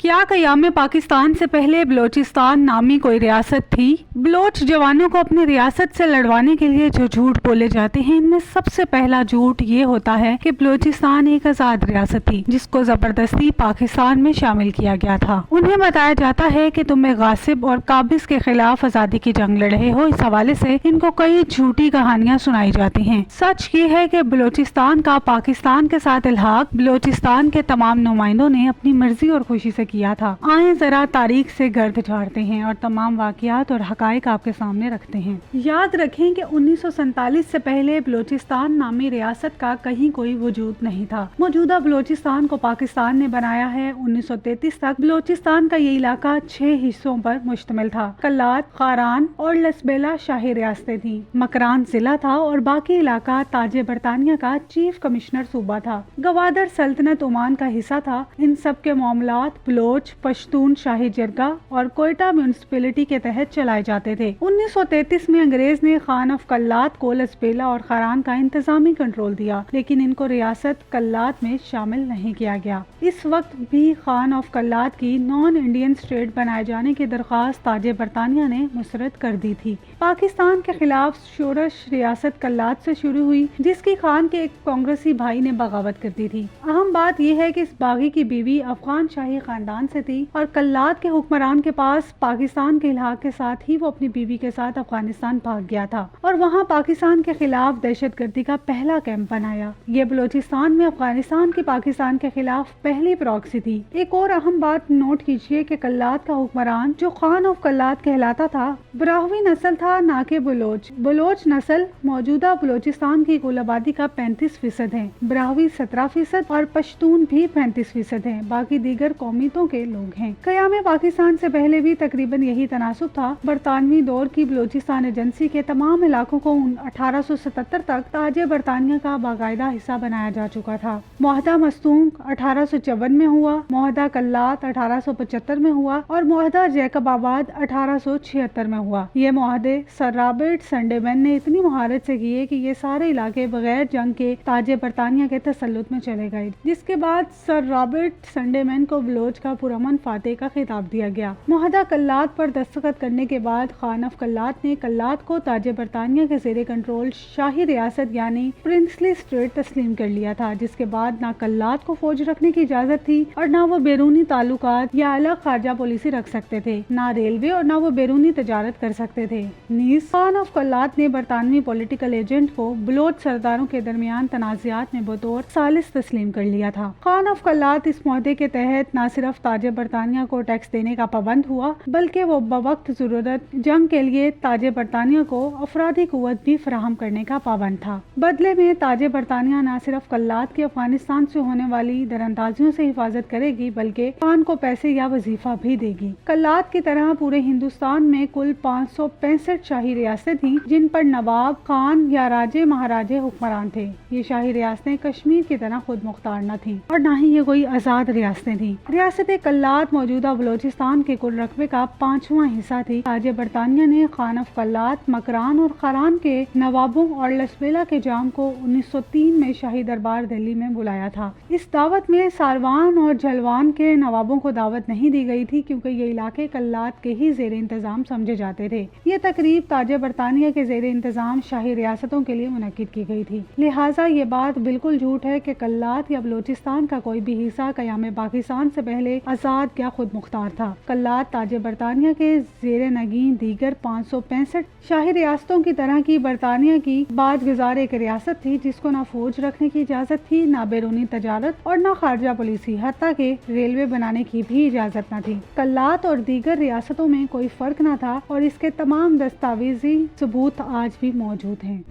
کیا قیام پاکستان سے پہلے بلوچستان نامی کوئی ریاست تھی؟ بلوچ جوانوں کو اپنی ریاست سے لڑوانے کے لیے جو جھوٹ بولے جاتے ہیں، ان میں سب سے پہلا جھوٹ یہ ہوتا ہے کہ بلوچستان ایک آزاد ریاست تھی جس کو زبردستی پاکستان میں شامل کیا گیا تھا۔ انہیں بتایا جاتا ہے کہ تم غاصب اور قابض کے خلاف آزادی کی جنگ لڑ رہے ہو۔ اس حوالے سے ان کو کئی جھوٹی کہانیاں سنائی جاتی ہیں۔ سچ یہ ہے کہ بلوچستان کا پاکستان کے ساتھ الحاق بلوچستان کے تمام نمائندوں نے اپنی مرضی اور خوشی سے کیا تھا۔ آئیں ذرا تاریخ سے گرد جھاڑتے ہیں اور تمام واقعات اور حقائق آپ کے سامنے رکھتے ہیں۔ یاد رکھیں کہ 1947 سے پہلے بلوچستان نامی ریاست کا کہیں کوئی وجود نہیں تھا۔ موجودہ بلوچستان کو پاکستان نے بنایا ہے۔ 1933 تک بلوچستان کا یہ علاقہ 6 حصوں پر مشتمل تھا۔ کلات، خاران اور لسبیلا شاہی ریاستیں تھیں۔ مکران ضلع تھا اور باقی علاقہ تاج برطانیہ کا چیف کمشنر صوبہ تھا۔ گوادر سلطنت عمان کا حصہ تھا۔ ان سب کے معاملات بلوچ، پشتون شاہی جرگہ اور کوئٹہ میونسپلٹی کے تحت چلائے جاتے تھے۔ 1933 میں انگریز نے خان آف کلات کو لسبیلا اور خاران کا انتظامی کنٹرول دیا، لیکن ان کو ریاست کلات میں شامل نہیں کیا گیا۔ اس وقت بھی خان آف کلات کی نان انڈین اسٹیٹ بنائے جانے کی درخواست تاج برطانیہ نے مسترد کر دی تھی۔ پاکستان کے خلاف شورش ریاست کلات سے شروع ہوئی، جس کی خان کے ایک کانگریسی بھائی نے بغاوت کر دی تھی۔ اہم بات یہ ہے کہ اس باغی کی بیوی افغان شاہی خاندان سے تھی اور کلات کے حکمران کے پاس پاکستان کے الحاق کے ساتھ ہی وہ اپنی بیوی کے ساتھ افغانستان بھاگ گیا تھا اور وہاں پاکستان کے خلاف دہشت گردی کا پہلا کیمپ بنایا۔ یہ بلوچستان میں افغانستان کی پاکستان کے خلاف پہلی پراکسی تھی۔ ایک اور اہم بات نوٹ کیجیے کہ کلات کا حکمران جو خان آف کلات کہلاتا تھا، براہوی نسل تھا نہ کہ بلوچ۔ بلوچ نسل موجودہ بلوچستان کی کل آبادی کا 35% ہے، براہوی 17% اور پشتون بھی 35% ہیں، باقی دیگر قومیتوں کے لوگ ہیں۔ قیام پاکستان سے پہلے بھی تقریباً یہی تناسب تھا۔ برطانوی دور کی بلوچستان ایجنسی کے تمام علاقوں کو 1877 تک تاج برطانیہ کا باقاعدہ حصہ بنایا جا چکا تھا۔ معاہدہ مستونگ 1854 میں ہوا، معاہدہ کلات 1875 میں ہوا اور معاہدہ جیکب آباد 1876 میں ہوا۔ یہ معاہدے سر رابرٹ سنڈے مین نے اتنی مہارت سے کیے کہ یہ سارے علاقے بغیر جنگ کے تاج برطانیہ کے تسلط میں چلے گئے، جس کے بعد سر رابرٹ سنڈے مین کو بلوچ کا پرامن فاتح کا خطاب دیا گیا۔ معاہدہ کلات پر دستخط کرنے کے بعد خان آف کلات نے کلات کو تاج برطانیہ کے زیر کنٹرول شاہی ریاست یعنی پرنسلی اسٹیٹ تسلیم کر لیا تھا، جس کے بعد نہ کلات کو فوج رکھنے کی اجازت تھی اور نہ وہ بیرونی تعلقات یا الگ خارجہ پالیسی رکھ سکتے تھے، نہ ریلوے اور نہ وہ بیرونی تجارت کر سکتے تھے۔ نیز خان آف کلات نے برطانوی پولیٹیکل ایجنٹ کو بلوچ سرداروں کے درمیان تنازعات میں بطور ثالث تسلیم کر لیا تھا۔ خان آف کلات اس معاہدے کے تحت نہ صرف تاج برطانیہ کو ٹیکس دینے کا پابند ہوا، بلکہ وہ بوقت ضرورت جنگ کے لیے تاج برطانیہ کو افرادی قوت بھی فراہم کرنے کا پابند تھا۔ بدلے میں تاج برطانیہ نہ صرف کلات کی افغانستان سے ہونے والی دراندازیوں سے حفاظت کرے گی، بلکہ خان کو پیسے یا وظیفہ بھی دے گی۔ کلات کی طرح پورے ہندوستان میں کل 565 شاہی ریاستیں تھیں، جن پر نواب، خان یا راجے مہاراجے حکمران تھے۔ یہ شاہی ریاستیں کشمیر کی طرح خود مختار نہ تھیں اور نہ ہی یہ کوئی آزاد ریاستیں تھیں۔ ریاست کلات موجودہ بلوچستان کے کل رقبے کا 5واں حصہ تھی۔ تاج برطانیہ نے خان آف کلات، مکران اور خاران کے نوابوں اور لسبیلا کے جام کو 1903 میں شاہی دربار دہلی میں بلایا تھا۔ اس دعوت میں ساروان اور جھلوان کے نوابوں کو دعوت نہیں دی گئی تھی، کیونکہ یہ علاقے کلات کے ہی زیر انتظام سمجھے جاتے تھے۔ یہ تقریب تاج برطانیہ کے زیر انتظام شاہی ریاستوں کے لیے منعقد کی گئی تھی، لہٰذا یہ بات بالکل جھوٹ ہے کہ کلات یا بلوچستان کا کوئی بھی حصہ قیام پاکستان سے پہلے آزاد یا خود مختار تھا۔ کلات تاج برطانیہ کے زیر نگین دیگر 565 شاہی ریاستوں کی طرح کی برطانیہ کی بعد گزار ایک ریاست تھی، جس کو نہ فوج رکھنے کی اجازت تھی، نہ بیرونی تجارت اور نہ خارجہ پالیسی، حتیٰ کہ ریلوے بنانے کی بھی اجازت نہ تھی۔ کلات اور دیگر ریاستوں میں کوئی فرق نہ تھا اور اس کے تمام دستاویزی ثبوت آج بھی موجود ہیں۔